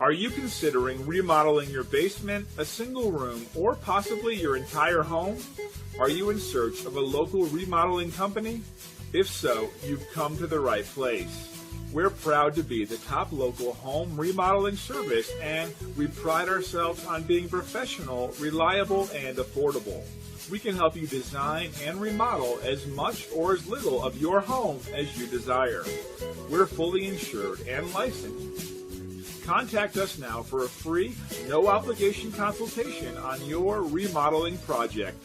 Are you considering remodeling your basement, a single room, or possibly your entire home? Are you in search of a local remodeling company? If so, you've come to the right place. We're proud to be the top local home remodeling service, and we pride ourselves on being professional, reliable, and affordable. We can help you design and remodel as much or as little of your home as you desire. We're fully insured and licensed. Contact us now for a free, no-obligation consultation on your remodeling project.